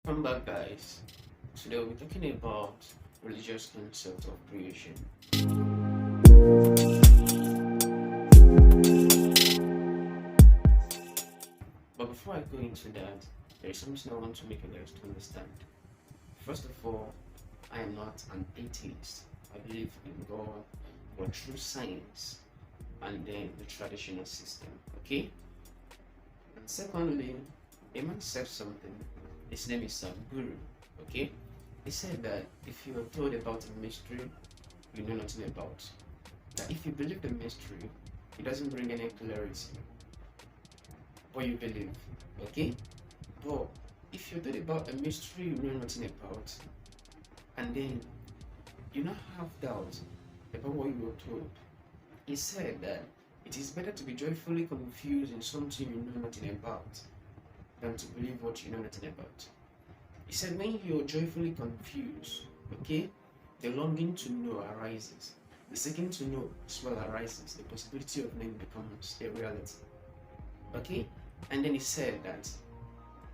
Welcome back, guys. Today we'll be talking about religious concept of creation. But before I go into that, there is something I want to make you guys to understand. First of all, I am not an atheist. I believe in God, but through science and then the traditional system. Okay? And secondly, a man said something. His name is Guru. Okay? He said that if you are told about a mystery you know nothing about, that if you believe the mystery, it doesn't bring any clarity, but you believe. Okay? But if you're told about a mystery you know nothing about, and then you now have doubt about what you were told, he said that it is better to be joyfully confused in something you know nothing about than to believe what you know nothing about. He said when you're joyfully confused, okay, the longing to know arises. The seeking to know as well arises. The possibility of knowing becomes a reality. Okay? And then he said that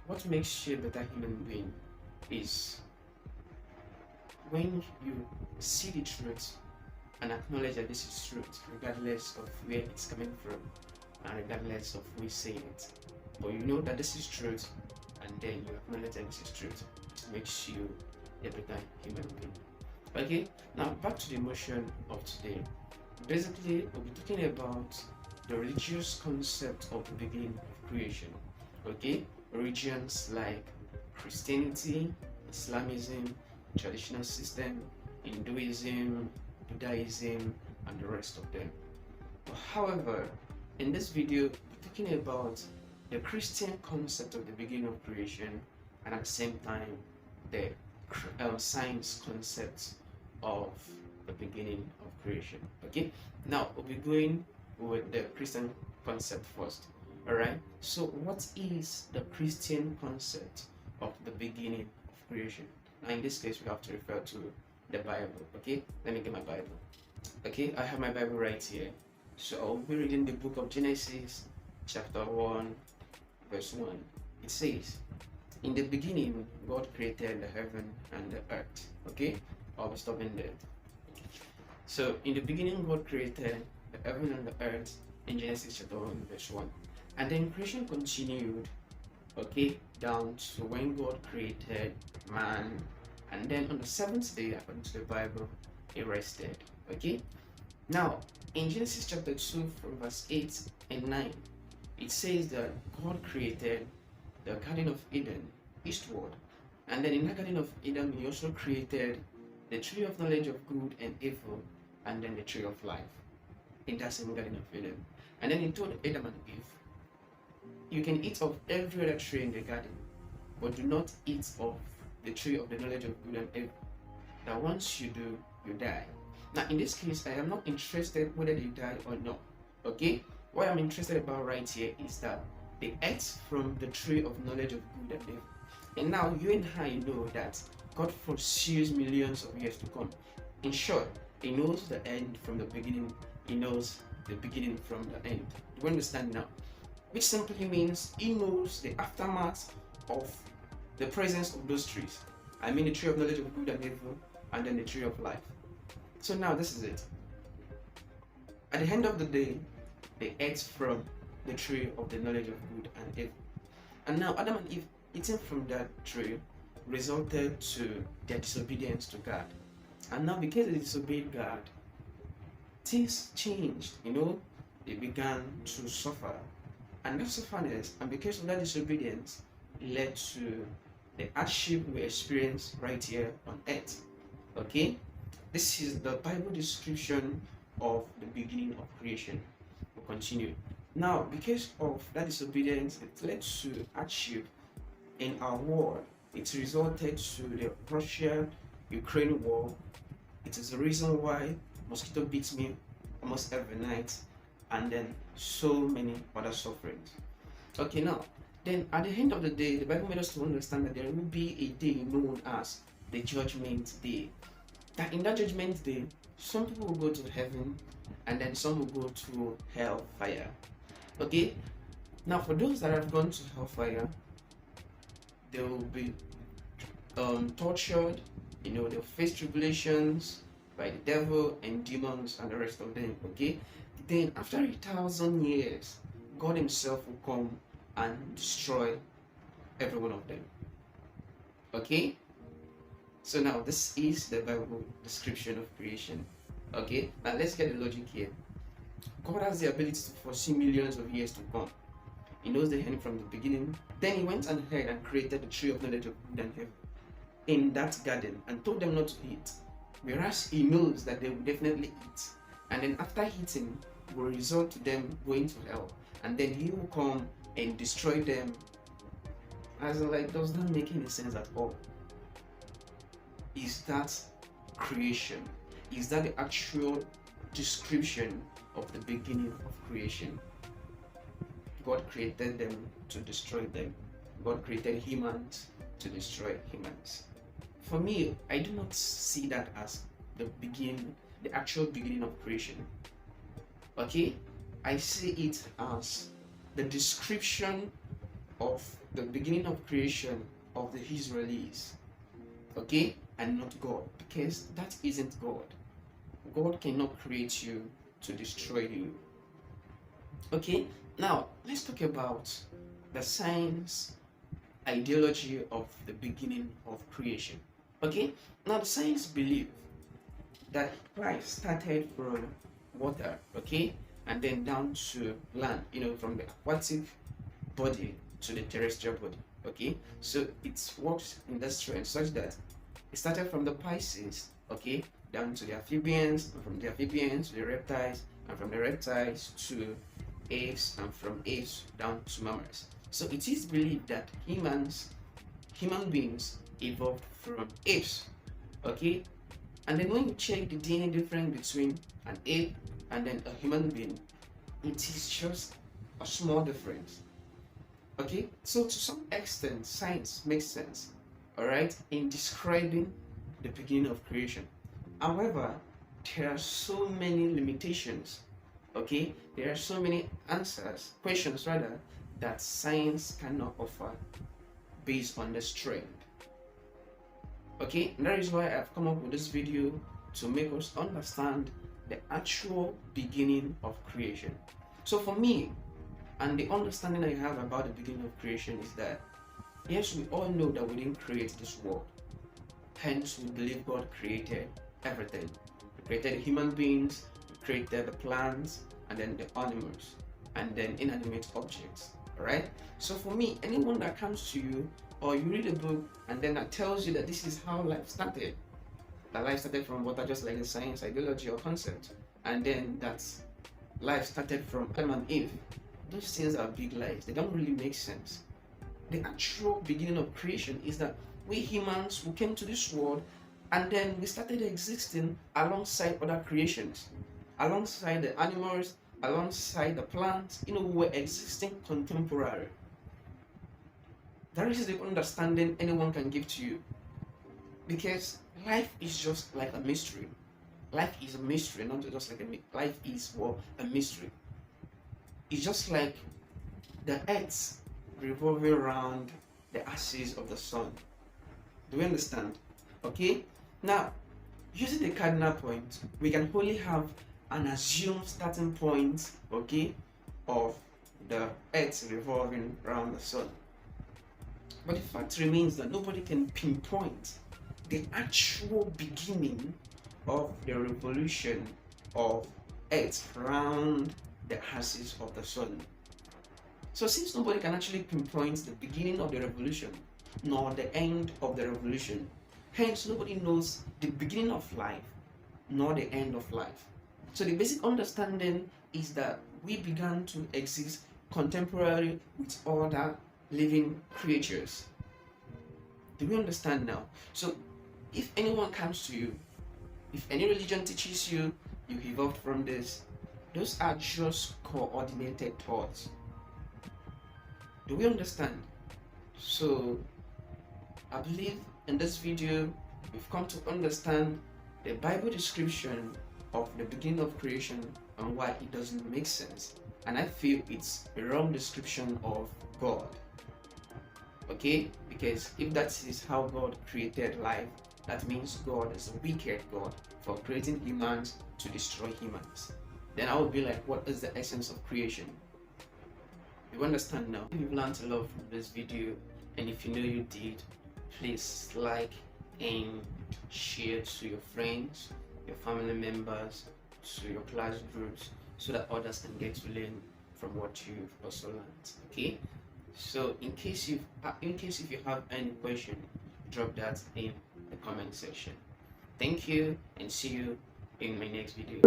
what makes you a better human being is when you see the truth and acknowledge that this is truth, regardless of where it's coming from and regardless of who is saying it. But you know that this is truth, and then you acknowledge that this is truth. It makes you a better human being. Okay, now back to the motion of today. Basically, we'll be talking about the religious concept of the beginning of creation. Okay, religions like Christianity, Islamism, traditional system, Hinduism, Buddhism, and the rest of them. However, in this video, we're talking about the Christian concept of the beginning of creation, and at the same time, the science concept of the beginning of creation. Okay, now we'll be going with the Christian concept first. All right, so what is the Christian concept of the beginning of creation? Now, in this case, we have to refer to the Bible. Okay, let me get my Bible. Okay, I have my Bible right here. So I'll be reading the book of Genesis, chapter 1, verse 1. It says, in the beginning, God created the heaven and the earth. Okay, I'll be stopping there. So, in the beginning, God created the heaven and the earth in Genesis chapter 1, verse 1. And then creation continued, okay, down to when God created man. And then on the seventh day, according to the Bible, he rested. Okay, now in Genesis chapter 2, from verse 8 and 9, it says that God created the Garden of Eden eastward. And then in the Garden of Eden, he also created the tree of knowledge of good and evil, and then the tree of life in that same Garden of Eden. And then he told Adam and Eve, you can eat of every other tree in the garden, but do not eat of the tree of the knowledge of good and evil. That once you do, you die. Now, in this case, I am not interested whether they die or not. Okay? What I'm interested about right here is that they ate from the tree of knowledge of good and evil. And now you and I know that God foresees millions of years to come. In short, he knows the end from the beginning. He knows the beginning from the end. Do you understand now? Which simply means he knows the aftermath of the presence of those trees. I mean the tree of knowledge of good and evil, and then the tree of life. So now this is it. At the end of the day, they ate from the tree of the knowledge of good and evil. And now Adam and Eve eating from that tree resulted to their disobedience to God. And now because they disobeyed God, things changed, they began to suffer. And that sufferness, and because of that disobedience, led to the hardship we experience right here on earth. Okay? This is the Bible description of the beginning of creation. We'll continue. Now, because of that disobedience, it led to hardship in our world. It resulted to the Russia-Ukraine war. It is the reason why mosquito beats me almost every night, and then so many other sufferings. Okay, now, then at the end of the day, the Bible made us to understand that there will be a day known as the Judgment Day. That in that Judgment Day, some people will go to heaven, and then some will go to hellfire. Okay, now for those that have gone to hellfire, they will be tortured, they face tribulations by the devil and demons and the rest of them. Okay, then after 1,000 years, God Himself will come and destroy every one of them. Okay, so now this is the Bible description of creation. Okay, now let's get the logic here. God has the ability to foresee millions of years to come. He knows the end from the beginning. Then He went ahead and created the tree of knowledge of good and evil in that garden and told them not to eat, whereas He knows that they will definitely eat. And then after eating, will result to them going to hell, and then He will come and destroy them. As in, like, does not make any sense at all. Is that creation? Is that the actual description of the beginning of creation? God created them to destroy them. God created humans to destroy humans. For me, I do not see that as the actual beginning of creation. Okay? I see it as the description of the beginning of creation of the Israelis. Okay? And not God. Because that isn't God. God cannot create you to destroy you. Okay? Now, let's talk about the science ideology of the beginning of creation. Okay? Now, the science believe that life started from water, okay? And then down to land, from the aquatic body to the terrestrial body, okay? So it works in that trend such that it started from the Pisces, okay, down to the amphibians, and from the amphibians to the reptiles, and from the reptiles to apes, and from apes down to mammals. So it is believed that human beings evolved from apes, okay? And then when you check the DNA difference between an ape and then a human being, it is just a small difference. Okay, so to some extent, science makes sense, all right, in describing the beginning of creation. However, there are so many limitations, okay? There are so many questions rather, that science cannot offer based on this trend. Okay, and that is why I've come up with this video, to make us understand the actual beginning of creation. So for me, and the understanding I have about the beginning of creation is that, yes, we all know that we didn't create this world. Hence, we believe God created everything. He created human beings, He created the plants, and then the animals, and then inanimate objects. Alright? So for me, anyone that comes to you, or you read a book and then that tells you that this is how life started, that life started from water, just like the science ideology or concept, and then that life started from Adam and Eve, those things are big lies. They don't really make sense. The actual beginning of creation is that we humans who came to this world, and then we started existing alongside other creations, alongside the animals, alongside the plants. We were existing contemporary. That is the understanding anyone can give to you. Because life is just like a mystery. Life is a mystery, not just like life is a mystery. It's just like the earth revolving around the axis of the sun. Do we understand? Okay? Now, using the cardinal point, we can only have an assumed starting point, okay, of the earth revolving around the sun. But the fact remains that nobody can pinpoint the actual beginning of the revolution of earth around the axis of the sun. So since nobody can actually pinpoint the beginning of the revolution nor the end of the revolution, hence nobody knows the beginning of life nor the end of life. So the basic understanding is that we began to exist contemporary with other living creatures. Do we understand now? So if anyone comes to you, if any religion teaches you you evolved from this, those are just coordinated thoughts. Do we understand? So I believe in this video we've come to understand the Bible description of the beginning of creation and why it doesn't make sense. And I feel it's a wrong description of God. Okay? Because if that is how God created life, that means God is a wicked God for creating humans to destroy humans. Then I would be like, what is the essence of creation? You understand now? If you've learned a lot from this video, and if you know you did, please like and share to your friends, your family members, to your class groups, so that others can get to learn from what you've also learned. Okay, so in case if you have any question, drop that in the comment section. Thank you, and see you in my next video.